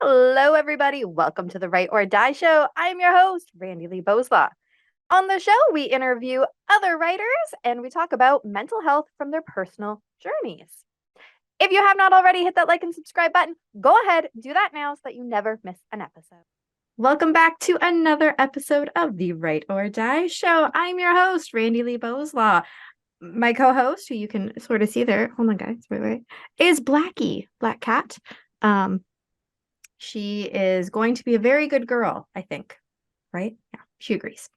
Hello, everybody. Welcome to the Write or Die Show. I'm your host, Randi-lee. On the show, we interview other writers and we talk about mental health from their personal journeys. If you have not already hit that like and subscribe button, go ahead, do that now so that you never miss an episode. Welcome back to another episode of the Write or Die Show. I'm your host, Randi-lee. My co-host, who you can sort of see there, hold on, guys, wait, is Blackie, Black Cat. She is going to be a very good girl, I think. Right? Yeah, she agrees.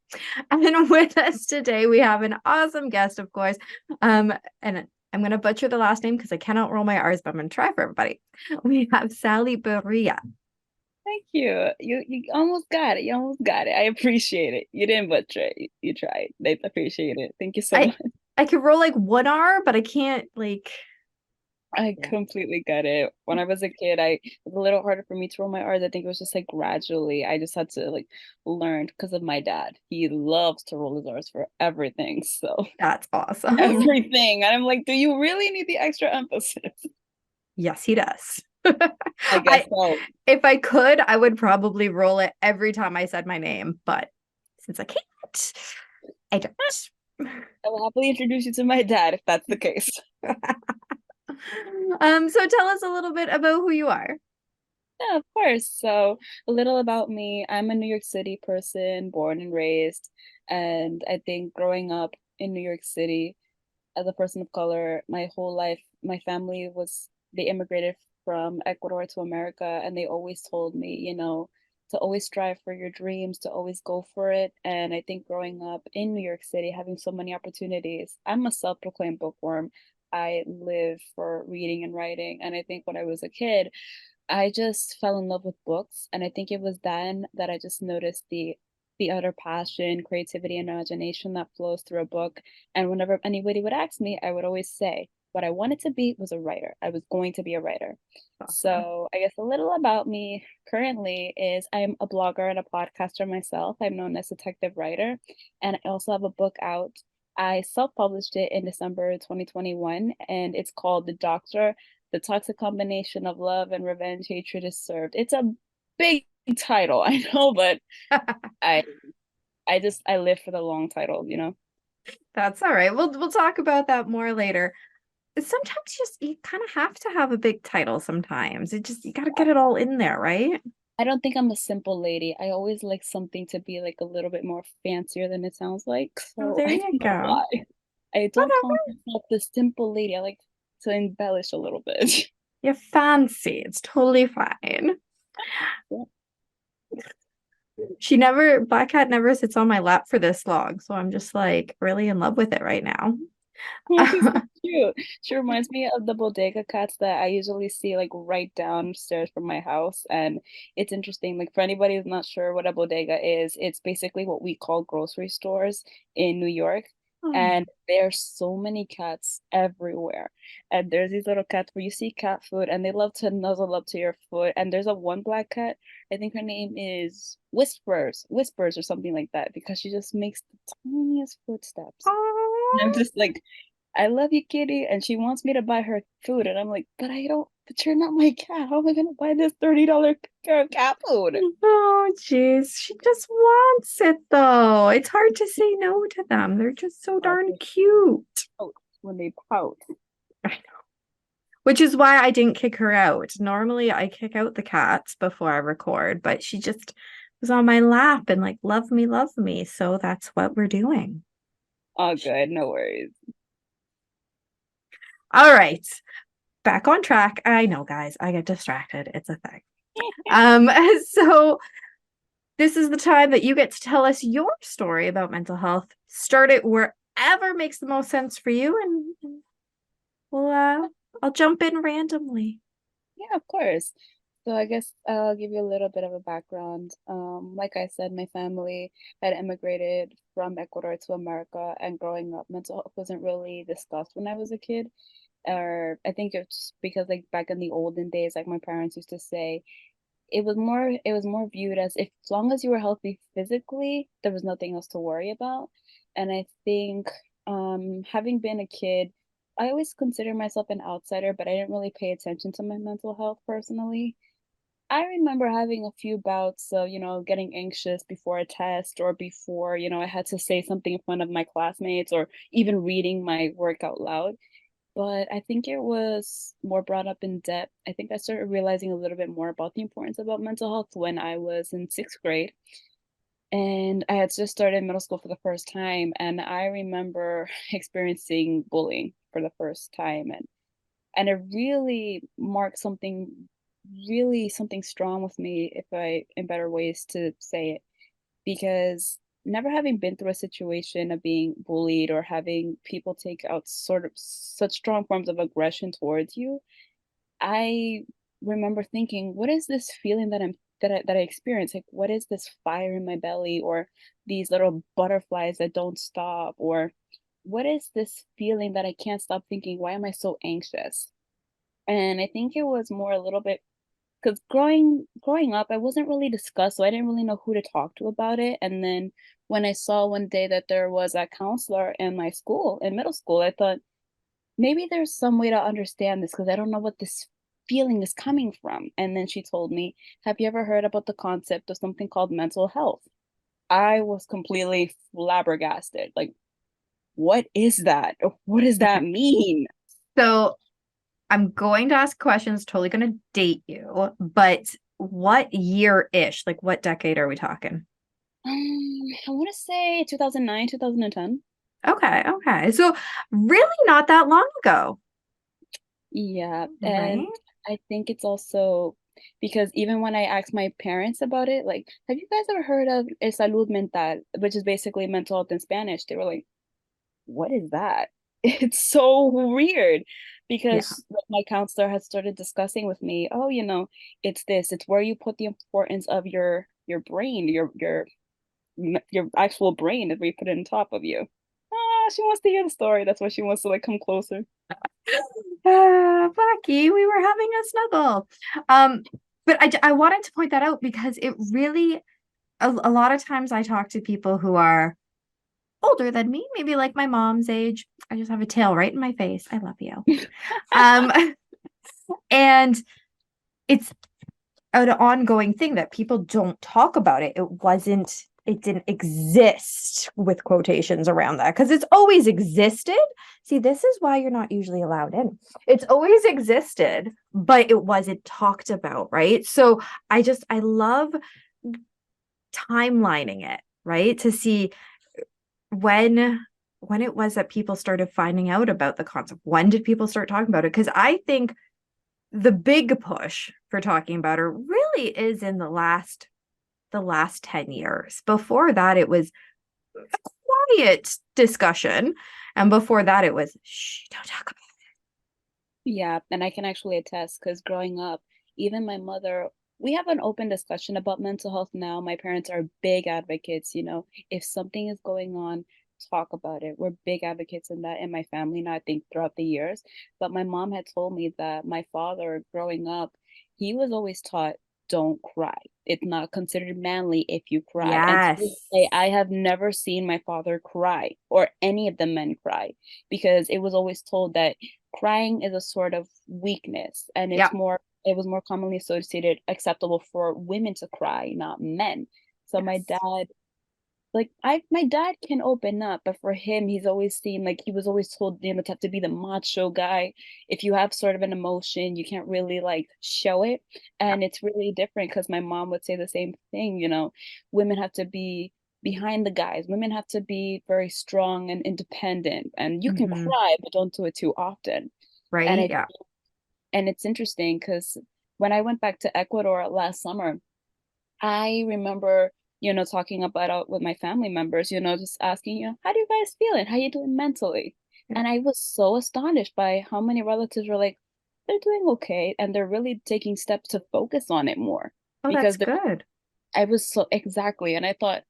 And with us today, we have an awesome guest, of course. And I'm going to butcher the last name because I cannot roll my R's, but I'm going to try for everybody. We have Sally Barrilla. Thank you. You almost got it. You almost got it. I appreciate it. You didn't butcher it. You tried. I appreciate it. Thank you so I much. I could roll like one R, but I can't I yeah. completely get it. When I was a kid, it was a little harder for me to roll my R's. I think it was just like gradually. I just had to like learn because of my dad. He loves to roll his R's for everything. So That's awesome. everything. And I'm like, do you really need the extra emphasis? Yes, he does. I guess I so. If I could, I would probably roll it every time I said my name, but since I can't, I don't. I will happily introduce you to my dad if that's the case. So tell us a little bit about who you are. Yeah, of course. So, a little about me. I'm a New York City person, born and raised. And I think growing up in New York City as a person of color, my whole life, my family they immigrated from Ecuador to America. And they always told me, to always strive for your dreams, to always go for it. And I think growing up in New York City, having so many opportunities, I'm a self-proclaimed bookworm. I live for reading and writing. And I think when I was a kid, I just fell in love with books, and I think it was then that I just noticed the utter passion, creativity, and imagination that flows through a book. And whenever anybody would ask me, I would always say what I wanted to be was a writer. I was going to be a writer. Awesome. So I guess a little about me currently is I'm a blogger and a podcaster myself. I'm known as Detective Writer, and I also have a book out. I self-published it in December 2021, and it's called The Toxic Combination of Love and Revenge Hatred is Served. It's a big title, I know, but I I live for the long title. That's all right. We'll talk about that more later. Sometimes you kind of have to have a big title sometimes. You got to get it all in there, right? I don't think I'm a simple lady. I always like something to be like a little bit more fancier than it sounds like. Oh, So there I you don't know go. why. I don't call Whatever. myself the simple lady. I like to embellish a little bit. You're fancy. It's totally fine. Black Cat never sits on my lap for this long, so I'm just like really in love with it right now. Oh, she's so cute. She reminds me of the bodega cats that I usually see like right downstairs from my house. And it's interesting, like for anybody who's not sure what a bodega is, it's basically what we call grocery stores in New York. Oh, And there's so many cats everywhere. And there's these little cats where you see cat food and they love to nuzzle up to your foot. And there's a one black cat, I think her name is Whispers or something like that, because she just makes the tiniest footsteps. And I'm oh, just like, I love you, kitty. And she wants me to buy her food. And I'm like, but you're not my cat. How am I going to buy this $30 pair of cat food? oh, jeez. She just wants it though. It's hard to say no to them. They're just so Hard darn to cute. pout when they pout. I know. Which is why I didn't kick her out. Normally, I kick out the cats before I record, but she just was on my lap and like, love me, love me. So that's what we're doing. Oh, good. No worries. All right. Back on track. I know, guys, I get distracted. It's a thing. Um, so this is the time that you get to tell us your story about mental health. Start it wherever makes the most sense for you, and we'll I'll jump in randomly. Yeah, of course. So I guess I'll give you a little bit of a background. Like I said, my family had immigrated from Ecuador to America, and growing up, mental health wasn't really discussed when I was a kid. Or I think it's because like back in the olden days, like my parents used to say, it was more viewed as long as you were healthy physically, there was nothing else to worry about. And I think having been a kid, I always consider myself an outsider, but I didn't really pay attention to my mental health personally. I remember having a few bouts of, getting anxious before a test or before, I had to say something in front of my classmates or even reading my work out loud. But I think it was more brought up in depth. I think I started realizing a little bit more about the importance about mental health when I was in sixth grade. And I had just started middle school for the first time. And I remember experiencing bullying for the first time. And it really marked something really something strong with me, if I in better ways to say it, because never having been through a situation of being bullied or having people take out sort of such strong forms of aggression towards you, I remember thinking, what is this feeling that I experience? Like, what is this fire in my belly, or these little butterflies that don't stop, or what is this feeling that I can't stop thinking, why am I so anxious? And I think it was more a little bit because growing up, I wasn't really discussed, so I didn't really know who to talk to about it. And then when I saw one day that there was a counselor in my school, in middle school, I thought maybe there's some way to understand this because I don't know what this feeling is coming from. And then she told me, "Have you ever heard about the concept of something called mental health?" I was completely flabbergasted. Like, what is that? What does Okay. that mean? So I'm going to ask questions, totally going to date you, but what year-ish, like what decade are we talking? I want to say 2009, 2010. Okay, okay. So really not that long ago, Yeah, right? and I think it's also because even when I asked my parents about it, like, have you guys ever heard of el salud mental, which is basically mental health in Spanish? They were like, what is that? It's so weird Yeah. because my counselor had started discussing with me, oh, it's this, it's where you put the importance of your brain, your actual brain is where you put it on top of you. Ah, she wants to hear the story. That's why she wants to like come closer. Blackie, we were having a snuggle. Um, but I wanted to point that out because it really, a lot of times I talk to people who are older than me, maybe like my mom's age. I just have a tail right in my face. I love you. Um, and it's an ongoing thing that people don't talk about it. It didn't exist with quotations around that because it's always existed. See, this is why you're not usually allowed in. It's always existed, but it wasn't talked about, right? So I love timelining it, right? To see when when it was that people started finding out about the concept. When did people start talking about it? Because I think the big push for talking about it really is in the last 10 years. Before that, it was a quiet discussion. And before that, it was, shh, don't talk about Yeah, and I can actually attest because growing up, even my mother, we have an open discussion about mental health now. My parents are big advocates, if something is going on, talk about it. We're big advocates in that in my family now, I think throughout the years. But my mom had told me that my father, growing up, he was always taught, don't cry. It's not considered manly if you it. cry. And to this Yes. day, I have never seen my father cry or any of the men cry because it was always told that crying is a sort of weakness and Yep. it was more commonly associated acceptable for women to cry, not men. So my Yes. dad, like my dad can open up, but for him he's always seemed like he was always told, to have to be the macho guy. If you have sort of an emotion you can't really like show it. Yep. And it's really different because my mom would say the same thing, women have to be behind the guys, women have to be very strong and independent, and you can Mm-hmm. cry but don't do it too often. and Right. I Yeah. and it's interesting because when I went back to Ecuador last summer, I remember, talking about it with my family members, just asking, how do you guys feel and how you doing mentally? Yeah. And I was so astonished by how many relatives were like, they're doing okay, and they're really taking steps to focus on it more Oh, that's because good. I was so exactly, and I thought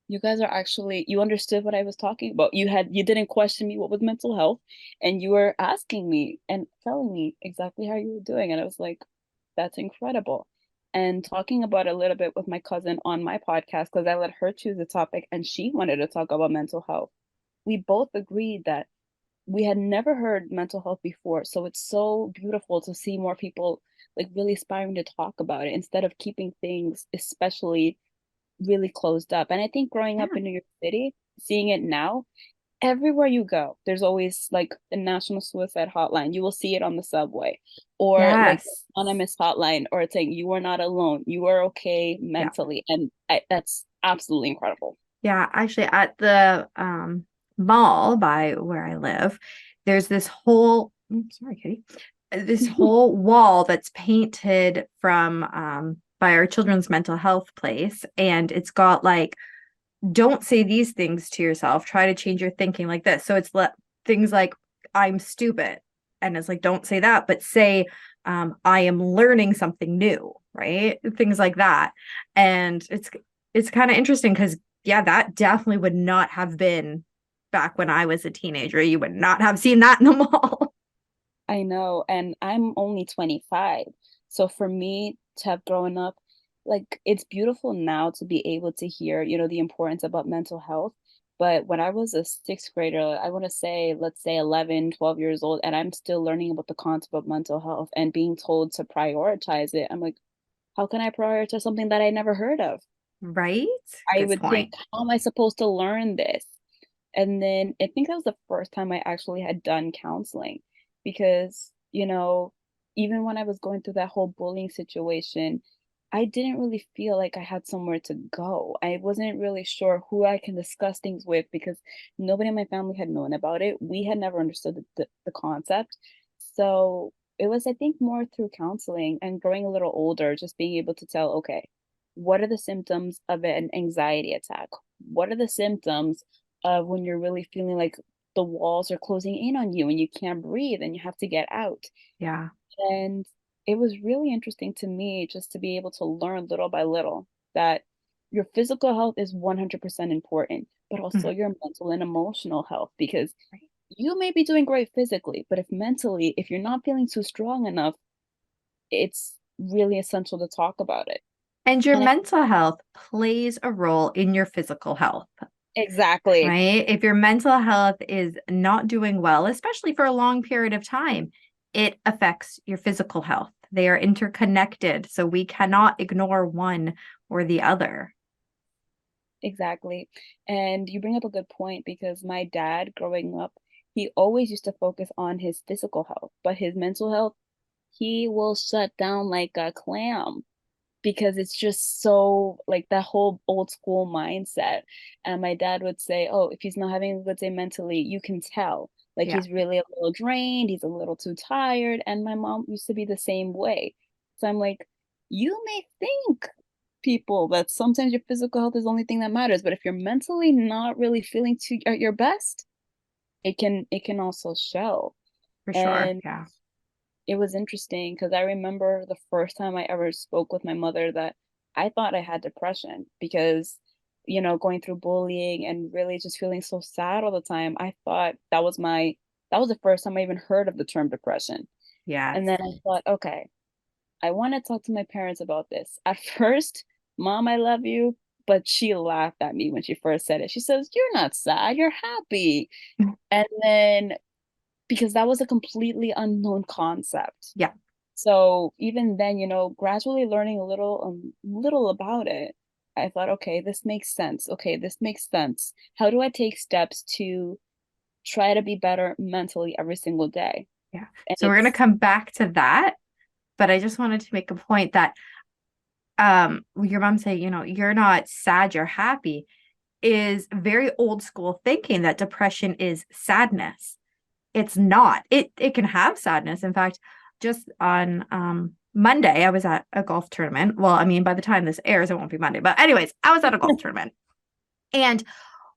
you guys are actually you understood what I was talking about. You didn't question me what was mental health, and you were asking me and telling me exactly how you were doing, and I was like, that's incredible. And talking about it a little bit with my cousin on my podcast because I let her choose the topic, and she wanted to talk about mental health. We both agreed that we had never heard mental health before, so it's so beautiful to see more people like really aspiring to talk about it instead of keeping things especially really closed up. And I think growing up Yeah. in New York City, seeing it now, everywhere you go, there's always like the National Suicide Hotline. You will see it on the subway, or like Yes. anonymous hotline, or it's saying you are not alone, you are okay Yeah. mentally, and that's absolutely incredible. Yeah. Actually, at the mall by where I live, there's this whole, sorry, Kitty, this whole wall that's painted from by our children's mental health place. And it's got like, don't say these things to yourself. Try to change your thinking like this. So it's things like, I'm stupid. And it's like, don't say that, but say, I am learning something new, right? Things like that. And it's kind of interesting because, yeah, that definitely would not have been back when I was a teenager. You would not have seen that in the mall. I know, and I'm only 25. So for me to have grown up, like it's beautiful now to be able to hear, the importance about mental health. But when I was a sixth grader, I want to say, let's say 11, 12 years old, and I'm still learning about the concept of mental health and being told to prioritize it. I'm like, how can I prioritize something that I never heard of? Right? I Good would think, point. how am I supposed to learn this? And then I think that was the first time I actually had done counseling because, even when I was going through that whole bullying situation, I didn't really feel like I had somewhere to go. I wasn't really sure who I can discuss things with because nobody in my family had known about it. We had never understood the concept. So it was, I think, more through counseling and growing a little older, just being able to tell, okay, what are the symptoms of an anxiety attack? What are the symptoms when you're really feeling like the walls are closing in on you and you can't breathe and you have to get out. Yeah. And it was really interesting to me just to be able to learn little by little that your physical health is 100% important, but also Mhm. your mental and emotional health because you may be doing great physically, but if you're not feeling too strong enough, it's really essential to talk about it. And your And mental health plays a role in your physical health. exactly. Right? If your mental health is not doing well, especially for a long period of time, it affects your physical health. They are interconnected, so we cannot ignore one or the other. Exactly. And you bring up a good point because my dad, growing up, he always used to focus on his physical health, but his mental health, he will shut down like a clam because it's just so like that whole old school mindset. And my dad would say, "Oh, if he's not having a good day mentally, you can tell. Like Yeah. he's really a little drained, he's a little too tired." And my mom used to be the same way. So I'm like, you may think people that sometimes your physical health is the only thing that matters, but if you're mentally not really feeling to at your best, it can also show. For sure. And Yeah. it was interesting because I remember the first time I ever spoke with my mother that I thought I had depression because, going through bullying and really just feeling so sad all the time. I thought that was the first time I even heard of the term depression. Yes. And then I thought, okay, I want to talk to my parents about this. At first, Mom, I love you, but she laughed at me when she first said it. She says, "You're not sad, you're happy." And then because that was a completely unknown concept. Yeah. So even then, gradually learning a little about it, I thought, okay, this makes sense. Okay, this makes sense. How do I take steps to try to be better mentally every single day? Yeah. And So we're going to it's come back to that, but I just wanted to make a point that your mom saying, you're not sad, you're happy is very old school thinking that depression is sadness. It's not. It can have sadness. In fact, just on Monday, I was at a golf tournament. Well, I mean, by the time this airs, it won't be Monday. But anyways, I was at a golf tournament and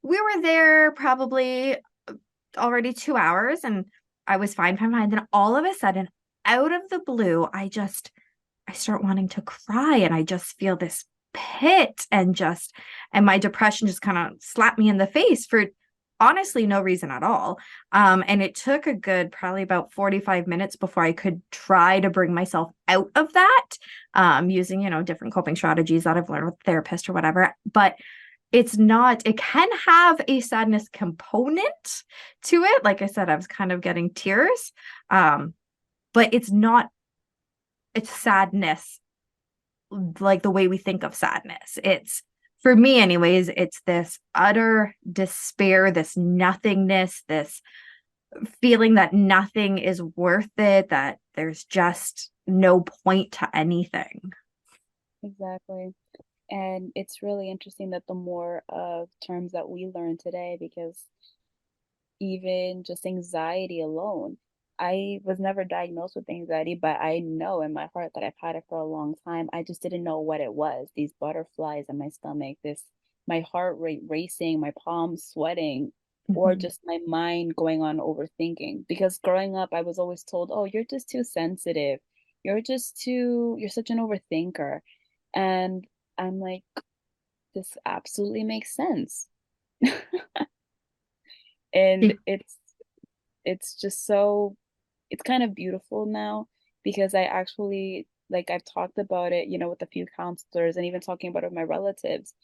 we were there probably already 2 hours and I was fine, fine, fine. Then all of a sudden, out of the blue, I start wanting to cry and I just feel this pit and my depression just kind of slapped me in the face for honestly no reason at all. And it took a good probably about 45 minutes before I could try to bring myself out of that, using, different coping strategies that I've learned with therapist or whatever. But it can have a sadness component to it. Like I said, I was kind of getting tears. But it's sadness, like the way we think of sadness. It's, for me anyways, it's this utter despair, this nothingness, this feeling that nothing is worth it, that there's just no point to anything. Exactly. And it's really interesting that the more of terms that we learn today, because even just anxiety alone, I was never diagnosed with anxiety, but I know in my heart that I've had it for a long time. I just didn't know what it was. These butterflies in my stomach, this my heart rate racing, my palms sweating, or Mhm. just my mind going on overthinking. Because growing up, I was always told, "Oh, you're just too sensitive. You're such an overthinker." And I'm like, this absolutely makes sense. And it's just so it's kind of beautiful now because I actually like I've talked about it, with a few counselors and even talking about it with my relatives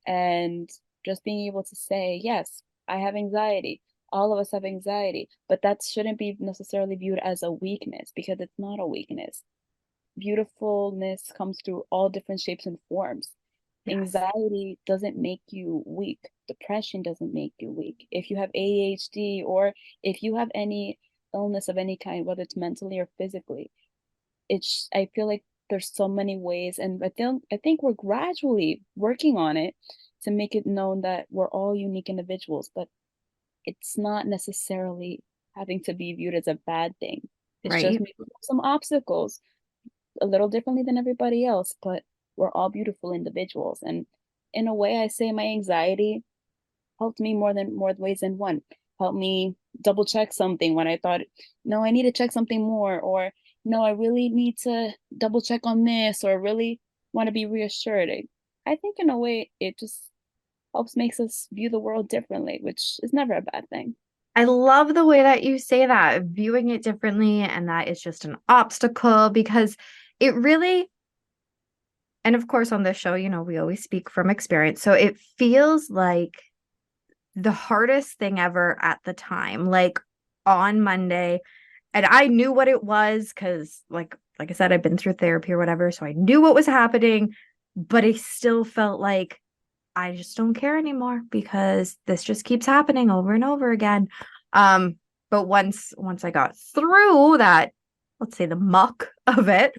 and just being able to say, yes, I have anxiety. All of us have anxiety, but that shouldn't be necessarily viewed as a weakness because it's not a weakness. Beautifulness comes through all different shapes and forms. Yes. Anxiety doesn't make you weak. Depression doesn't make you weak. If you have ADHD or if you have any illness of any kind, whether it's mentally or physically, I feel like there's so many ways, and I think we're gradually working on it to make it known that we're all unique individuals, but it's not necessarily having to be viewed as a bad thing. It's just Right. maybe some obstacles a little differently than everybody else, but we're all beautiful individuals. And in a way, I say my anxiety helped me more ways than one. Helped me double check something when I thought, no, I need to check something more, or no, I really need to double check on this, or really want to be reassured. I think in a way, it just helps makes us view the world differently, which is never a bad thing. I love the way that you say that, viewing it differently, and that is just an obstacle because it really, and of course, on this show, we always speak from experience. So it feels like the hardest thing ever at the time, like on Monday. And I knew what it was because, like I said, I've been through therapy or whatever. So I knew what was happening, but I still felt like I just don't care anymore because this just keeps happening over and over again. Um, but once I got through that, let's say the muck of it,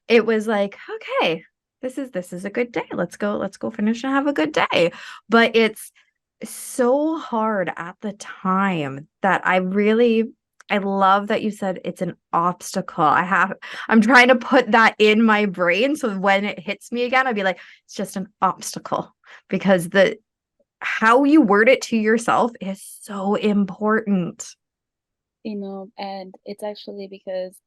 it was like, okay, this is a good day. Let's go finish and have a good day. But it's so hard at the time that I love that you said it's an obstacle. I'm trying to put that in my brain so when it hits me again, I'd be like, it's just an obstacle because the how you word it to yourself is so important. And it's actually because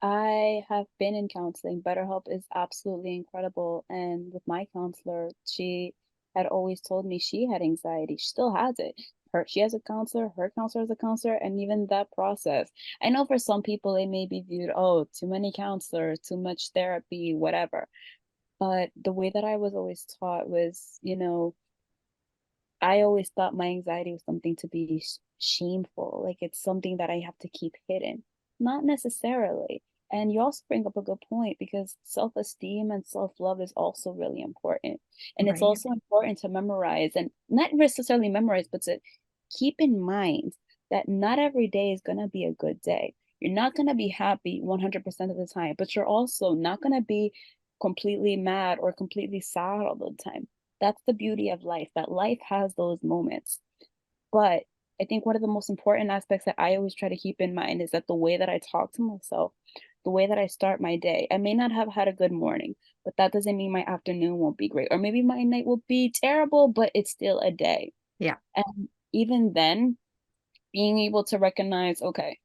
I have been in counseling. BetterHelp is absolutely incredible. And with my counselor, she had always told me she had anxiety. She still has it. She has a counselor, her counselor has a counselor, and even that process. I know for some people it may be viewed, oh, too many counselors, too much therapy, whatever. But the way that I was always taught was, I always thought my anxiety was something to be shameful, like it's something that I have to keep hidden. Not necessarily. And you also bring up a good point because self-esteem and self-love is also really important. And it's Right. also important to memorize and not necessarily memorize, but to keep in mind that not every day is going to be a good day. You're not going to be happy 100% of the time, but you're also not going to be completely mad or completely sad all the time. That's the beauty of life, that life has those moments. But I think one of the most important aspects that I always try to keep in mind is that the way that I talk to myself, the way that I start my day, I may not have had a good morning, but that doesn't mean my afternoon won't be great. Or maybe my night will be terrible, but it's still a day. Yeah. And even then, being able to recognize, okay,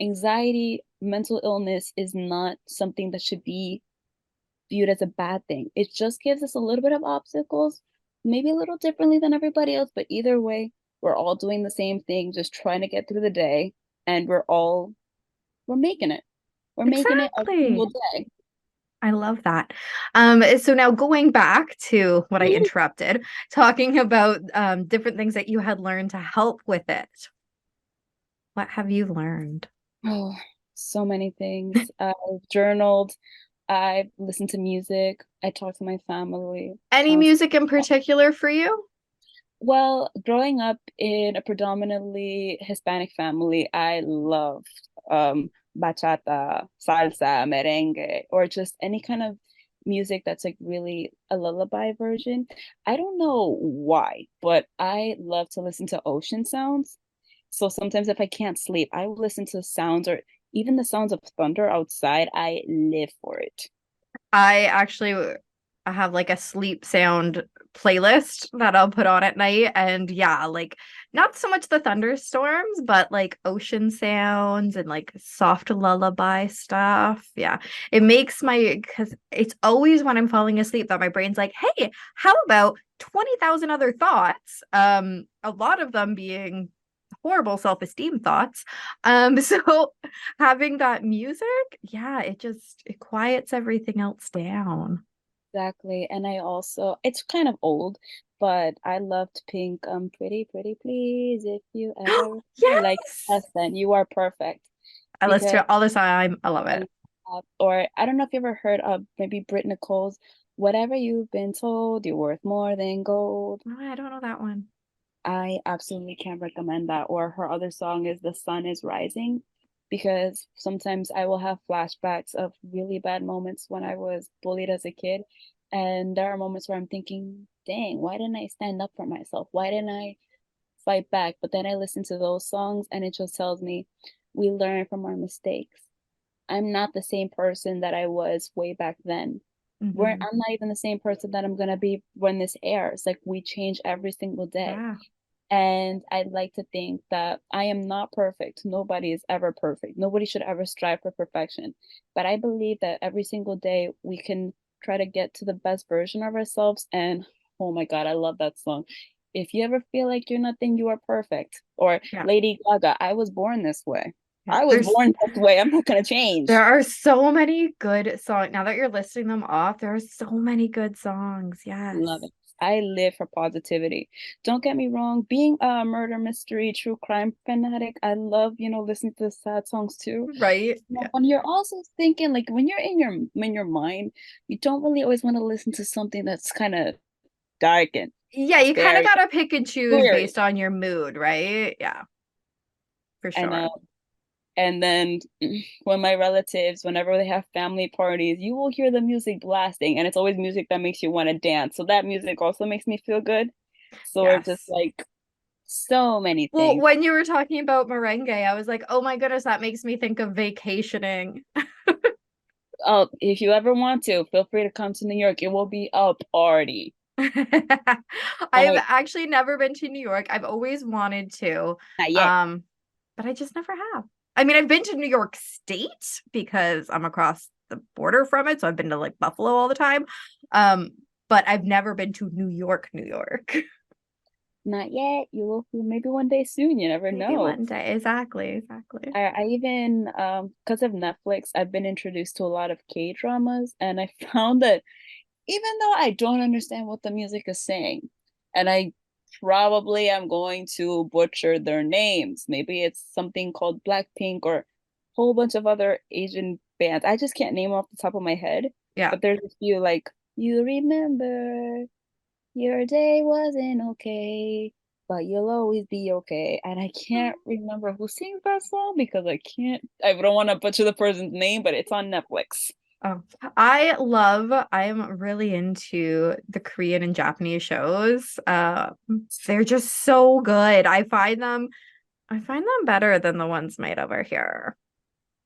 anxiety, mental illness is not something that should be viewed as a bad thing. It just gives us a little bit of obstacles, maybe a little differently than everybody else, but either way, we're all doing the same thing, just trying to get through the day, and we're making it. We're making it every Exactly. single day. I love that. So now going back to what I interrupted, talking about different things that you had learned to help with it. What have you learned? So many things. I've journaled, I've listened to music, I talk to my family Any constantly. music in particular for you? Well, growing up in a predominantly Hispanic family, I loved bachata, salsa, merengue, or just any kind of music that's like really a lullaby version. I don't know why, but I love to listen to ocean sounds. So sometimes if I can't sleep, I will listen to sounds or even the sounds of thunder outside. I live for it. I actually I have like a sleep sound playlist that I'll put on at night. And yeah, like not so much the thunderstorms, but like ocean sounds and like soft lullaby stuff. Yeah. It makes because it's always when I'm falling asleep that my brain's like, hey, how about 20,000 other thoughts? A lot of them being horrible self-esteem thoughts. So having that music, yeah, it quiets everything else down. Exactly. And I also, it's kind of old, but I loved Pink, Pretty, Pretty Please, if you ever feel like Yes. us, then you are perfect. I listen to Because it all the time. I love it. or I don't know if you ever heard of maybe Britt Nicole's Whatever You've Been Told, You're Worth More Than Gold. Oh, I don't know that one. I absolutely can't recommend that. Or her other song is The Sun is Rising, because sometimes I will have flashbacks of really bad moments when I was bullied as a kid. And there are moments where I'm thinking, dang, why didn't I stand up for myself? Why didn't I fight back? But then I listen to those songs and it just tells me we learn from our mistakes. I'm not the same person that I was way back then. Hmm. I'm not even the same person that I'm gonna be when this airs. Like we change every single day. Yeah. And I'd like to think that I am not perfect. Nobody is ever perfect. Nobody should ever strive for perfection. But I believe that every single day we can try to get to the best version of ourselves. And oh my God, I love that song. If you ever feel like you're nothing, you are perfect. Or Yeah. Lady Gaga, I was born this way. Yeah. I was born this way. I'm not going to There change. are so many good songs. Now that you're listing them off, there are so many good songs. Love Yes. it. I live for positivity. Don't get me wrong, being a murder mystery, true crime fanatic, I love, listening to sad songs too. Right? Yeah. When you're also thinking, like when you're in your mind, you don't really always want to listen to something that's kind of dark and Yeah, you kind of scary, gotta pick and choose scary. based on your mood, right? Yeah, for And sure. and then when my relatives, whenever they have family parties, you will hear the music blasting, and it's always music that makes you want to dance. So that music also makes me feel good. So we're just Yes. like so many Well, things. when you were talking about merengue, I was like, oh my goodness, that makes me think of vacationing. Oh, if you ever want to, feel free to come to New York. It will be a party. Oh I've my, actually never been to New York. I've always wanted to, not yet. um, but I just never have. I mean, I've been to New York State because I'm across the border from it, so I've been to like Buffalo all the time. Um, but I've never been to New York, New York. Not yet. You will maybe one day soon. You never Maybe know. one day. Exactly, exactly. I even because of Netflix, I've been introduced to a lot of K-dramas, and I found that even though I don't understand what the music is saying, and I probably am going to butcher their names. Maybe it's something called Blackpink or a whole bunch of other Asian bands. I just can't name off the top of my head, Yeah. but there's a few like you remember your day wasn't okay, but you'll always be okay. And I can't remember who sings that song because I don't want to butcher the person's name, but it's on Netflix. Oh, I am really into the Korean and Japanese shows. They're just so good. I find them better than the ones made over here.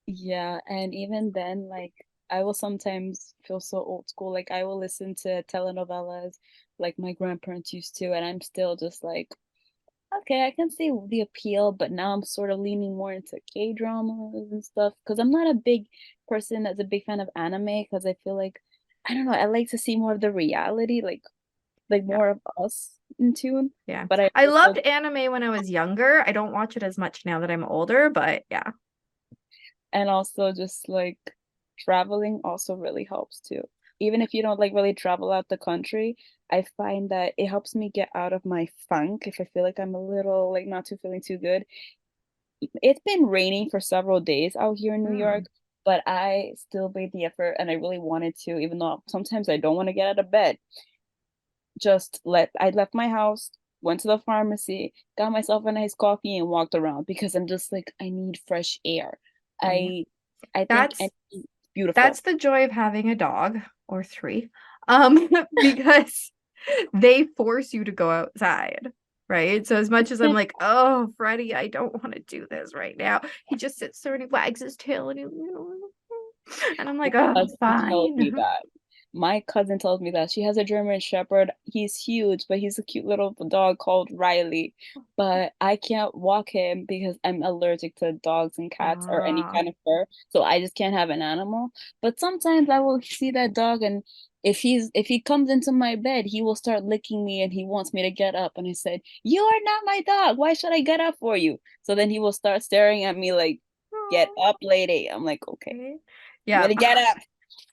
Yeah, and even then, like I will sometimes feel so old school. Like I will listen to telenovelas like my grandparents used to, and I'm still just like, okay, I can see the appeal, but now I'm sort of leaning more into K-dramas and stuff because I'm not a big person that's a big fan of anime because I feel like I don't know, I like to see more of the reality, like Yeah, more of us in tune. yeah. But I I loved also anime when I was younger. I don't watch it as much now that I'm older, but yeah. and also just like traveling also really helps too. Even if you don't like really travel out the country, I find that it helps me get out of my funk if I feel like I'm a little like not too feeling too good. it's been raining for several days out here in New York, Mm, but I still made the effort and I really wanted to, even though sometimes I don't want to get out of bed. I left my house, went to the pharmacy, got myself a nice coffee and walked around because I'm just like I need fresh air. yeah. I I think That's it's beautiful. that's the joy of having a dog or three. Because they force you to go outside, right? So as much as I'm like, oh, Freddie, I don't want to do this right now. He just sits there and he wags his tail and and I'm like, oh, Cousin tells me fine. that. My cousin tells me that she has a German Shepherd. He's huge, but he's a cute little dog called Riley. But I can't walk him because I'm allergic to dogs and cats or any Ah, kind of fur. So I just can't have an animal. But sometimes I will see that dog and if he comes into my bed, he will start licking me and he wants me to get up. And I said, "You are not my dog. Why should I get up for you?" So then he will start staring at me like, "Get up, lady." I'm like, "Okay, okay. I'm Yeah. gonna get up.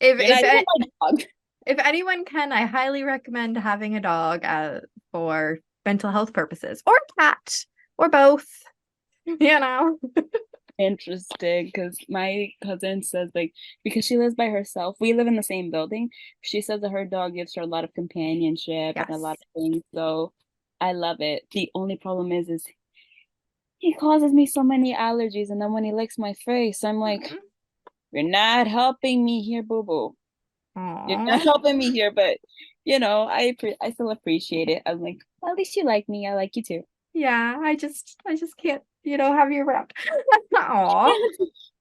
If You're not if even a- my dog." if anyone can, I highly recommend having a dog for mental health purposes, or a cat, or both. You know. Interesting, because my cousin says like because she lives by herself, we live in the same building. She says that her dog gives her a lot of companionship and a lot Yes. of things. So I love it. The only problem is he causes me so many allergies, and then when he licks my face, I'm like, "You're not helping me here, boo boo. You're not Aww. helping me here." But I still appreciate it. I'm like, well, at least you like me. I like you too. Yeah, I just can't, have you around. Aw.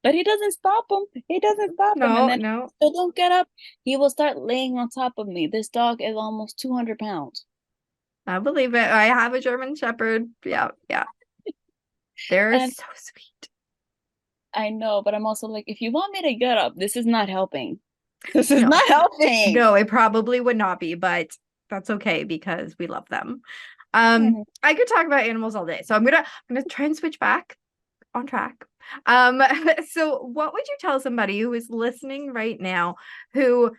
But he doesn't stop him. He doesn't stop him. And No, then no. still don't get up. He will start laying on top of me. This dog is almost 200 pounds. I believe it. I have a German Shepherd. Yeah, yeah. They're And so sweet. I know, but I'm also like, if you want me to get up, this is not helping. This is No, not helping. no, it probably would not be, but that's okay because we love them. Mhm. I could talk about animals all day, so I'm gonna try and switch back on track. So what would you tell somebody who is listening right now who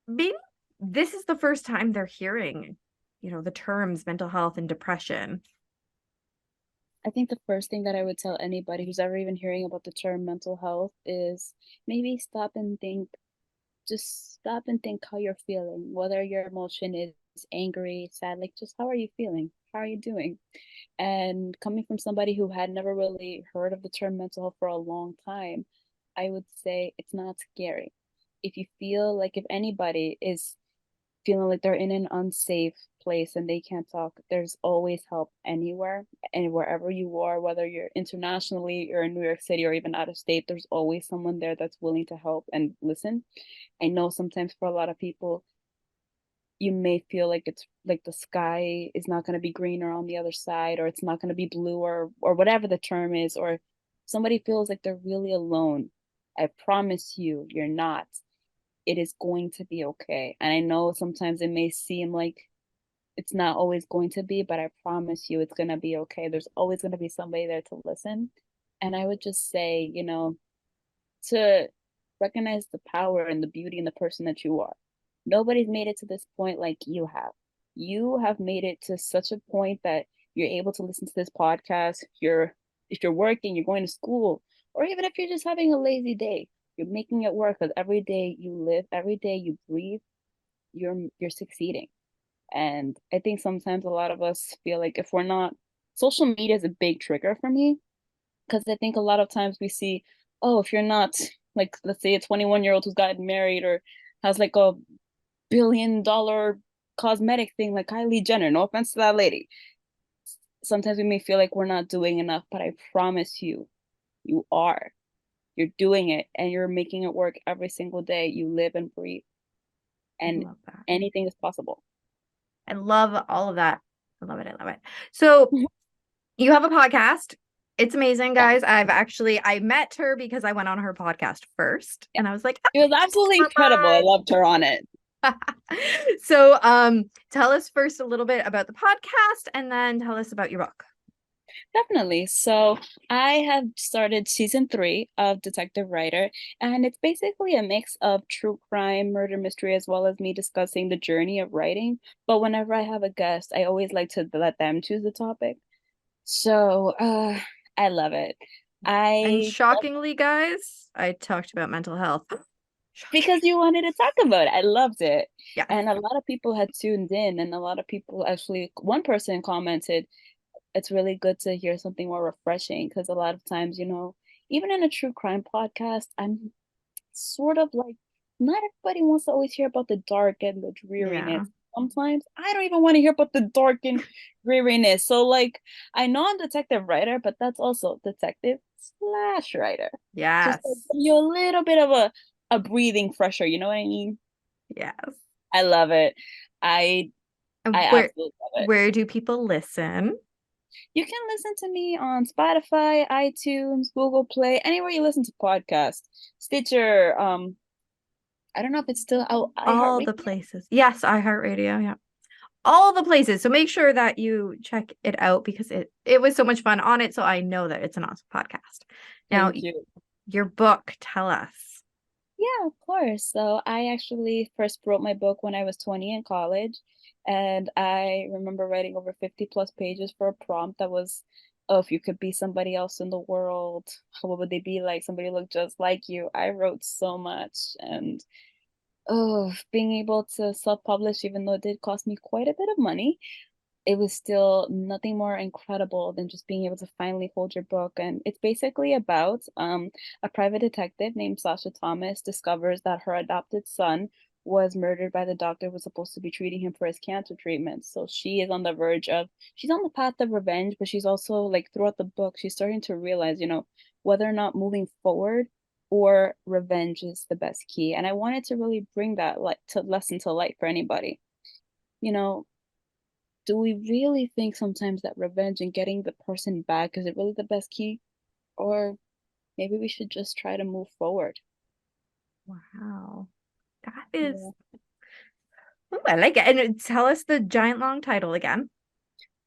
maybe this is the first time they're hearing, the terms mental health and depression? I think the first thing that I would tell anybody who's ever even hearing about the term mental health is maybe just stop and think how you're feeling, whether your emotion is angry, sad, like just how are you feeling? How are you doing? And coming from somebody who had never really heard of the term mental health for a long time, I would say it's not scary. If you feel like if anybody is feeling like they're in an unsafe place and they can't talk, there's always help anywhere and wherever you are, whether you're internationally or in New York City or even out of state, there's always someone there that's willing to help and listen. I know sometimes for a lot of people, you may feel like it's like the sky is not going to be greener on the other side, or it's not going to be blue, or whatever the term is, or somebody feels like they're really alone. I promise you, you're not. It is going to be okay. And I know sometimes it may seem like it's not always going to be, but I promise you it's going to be okay. There's always going to be somebody there to listen. And I would just say, to recognize the power and the beauty in the person that you are. Nobody's made it to this point like you have. You have made it to such a point that you're able to listen to this podcast. If you're working, you're going to school, or even if you're just having a lazy day, you're making it work because every day you live, every day you breathe, you're succeeding. And I think sometimes a lot of us feel like if we're not, social media is a big trigger for me because I think a lot of times we see, oh, if you're not like, let's say a 21-year-old who's gotten married or has like a $1 billion cosmetic thing like Kylie Jenner, no offense to that lady. Sometimes we may feel like we're not doing enough, but I promise you, you are. You're doing it and you're making it work every single day. You live and breathe, I and love that. anything is possible. I love all of that. I love it. I love it. So you have a podcast. It's amazing, Yeah, guys. I met her because I went on her podcast first, yeah. and I was like, It was absolutely incredible. I loved her on it. so tell us first a little bit about the podcast and then tell us about your book. Definitely. So I have started season 3 of Detective Writer, and it's basically a mix of true crime, murder mystery, as well as me discussing the journey of writing. But whenever I have a guest, I always like to let them choose the topic. So I love it. And I shockingly, guys, I talked about mental health. because Shocking. you wanted to talk about it. I loved it. Yes. And a lot of people had tuned in, and a lot of people actually, one person commented, it's really good to hear something more refreshing because a lot of times, even in a true crime podcast, I'm sort of like, not everybody wants to always hear about the dark and the dreariness. Yeah. Sometimes I don't even want to hear about the dark and dreariness. So, like, I know I'm detective writer, but that's also detective slash writer. Just to Yes. give you a little bit of a breathing fresher. You know what I mean? Yes. I love it. I And I absolutely love it. where do people listen? You can listen to me on Spotify, iTunes, Google Play, anywhere you listen to podcasts. Stitcher, I don't know if it's still out All iHeartRadio. the places. Yes, iHeartRadio. Yeah. All the places. So make sure that you check it out because it was so much fun on it. So I know that it's an awesome podcast. Now, Thank you. your book, tell us. Yeah, of course. So I actually first wrote my book when I was 20 in college. And I remember writing over 50 plus pages for a prompt that was, oh, if you could be somebody else in the world, what would they be like? Somebody look just like you. I wrote so much. And oh, being able to self-publish, even though it did cost me quite a bit of money, it was still nothing more incredible than just being able to finally hold your book. And it's basically about a private detective named Sasha Thomas discovers that her adopted son was murdered by the doctor who was supposed to be treating him for his cancer treatment. So she is on the verge of, she's on the path of revenge, but she's also like throughout the book, she's starting to realize, whether or not moving forward or revenge is the best key. And I wanted to really bring that lesson to light for anybody. You know, do we really think sometimes that revenge and getting the person back is it really the best key? Or maybe we should just try to move forward. Wow. That is, Yeah. ooh, I like it. And tell us the giant long title again.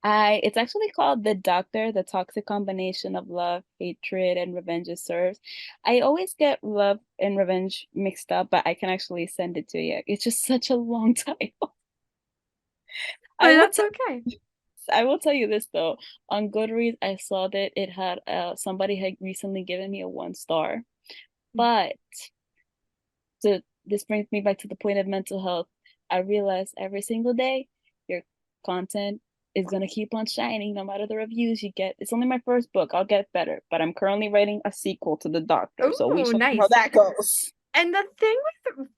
It's actually called The Doctor, the toxic combination of love, hatred, and revenge it serves. I always get love and revenge mixed up, but I can actually send it to you. It's just such a long title. I But will that's tell okay. I will tell you this though. On Goodreads, I saw that it had somebody had recently given me a 1 star. But this brings me back to the point of mental health. I realize every single day your content is gonna keep on shining no matter the reviews you get. It's only my first book. I'll get better, but I'm currently writing a sequel to The Doctor, so we Oh, shall see how nice. that goes. And the thing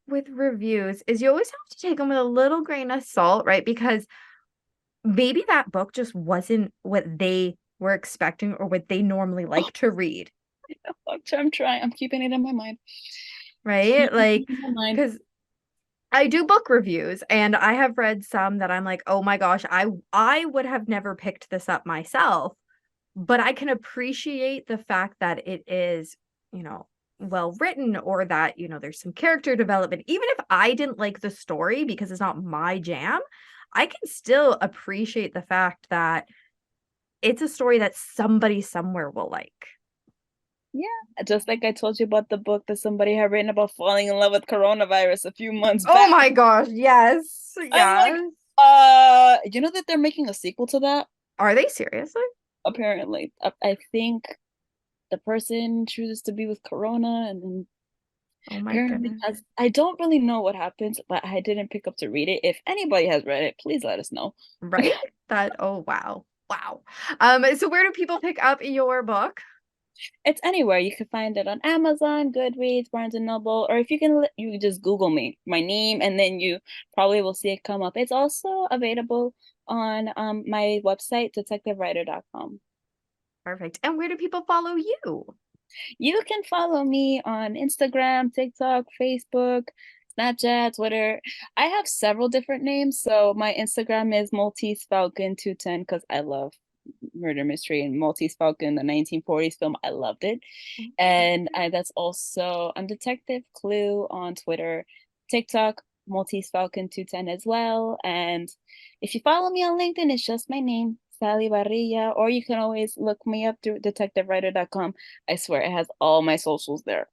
with reviews is you always have to take them with a little grain of salt, right? Because maybe that book just wasn't what they were expecting or what they normally like to read, I'm trying. I'm keeping it in my mind. right? Keeping Like, it in my mind. because I do book reviews and I have read some that I'm like, oh my gosh, I would have never picked this up myself, but I can appreciate the fact that it is, you know, well written or that, there's some character development. Even if I didn't like the story because it's not my jam, I can still appreciate the fact that it's a story that somebody somewhere will like. Yeah, just like I told you about the book that somebody had written about falling in love with coronavirus a few months Oh back. my gosh, yes. I'm like, Yes. you know that they're making a sequel to that? Are they seriously? Apparently. I think the person chooses to be with Corona and then Oh my apparently goodness. has I don't really know what happens, but I didn't pick up to read it. If anybody has read it, please let us know. Right? That, oh wow. Wow. So where do people pick up your book? It's anywhere. You can find it on Amazon, Goodreads, Barnes and Noble, or if you can you can just Google me, my name, and then you probably will see it come up. It's also available on my website, detectivewriter.com. Perfect. And where do people follow you? You can follow me on Instagram, TikTok, Facebook, Snapchat, Twitter. I have several different names. So my Instagram is Maltese Falcon 210 because I love murder mystery and Maltese Falcon, the 1940s film. I loved it. And that's also I'm Detective Clue on Twitter, TikTok, Maltese Falcon 210 as well. And if you follow me on LinkedIn, it's just my name, Sally Barrilla, or you can always look me up through detectivewriter.com. I swear it has all my socials there.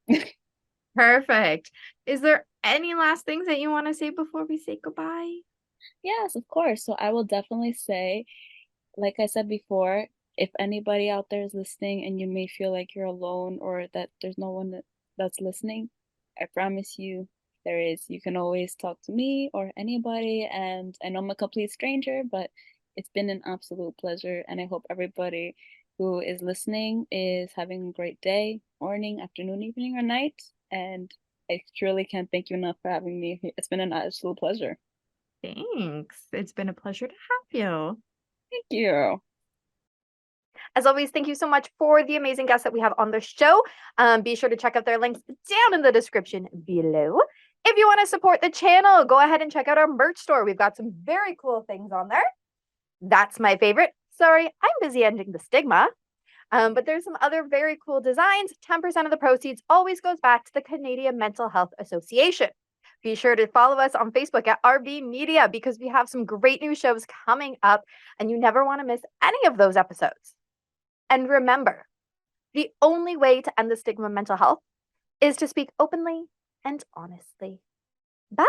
Perfect. Is there any last things that you want to say before we say goodbye? Yes, of course. So I will definitely say, like I said before, if anybody out there is listening and you may feel like you're alone or that there's no one that's listening, I promise you there is. You can always talk to me or anybody, and I know I'm a complete stranger, but it's been an absolute pleasure, and I hope everybody who is listening is having a great day, morning, afternoon, evening, or night. And I truly can't thank you enough for having me. It's been an absolute pleasure. Thanks. It's been a pleasure to have you. Thank you. As always, thank you so much for the amazing guests that we have on the show. Be sure to check out their links down in the description below. If you want to support the channel, go ahead and check out our merch store. We've got some very cool things on there. That's my favorite. Sorry, I'm busy ending the stigma. But there's some other very cool designs. 10% of the proceeds always goes back to the Canadian Mental Health Association. Be sure to follow us on Facebook at RB Media because we have some great new shows coming up and you never want to miss any of those episodes. And remember, the only way to end the stigma of mental health is to speak openly and honestly. Bye.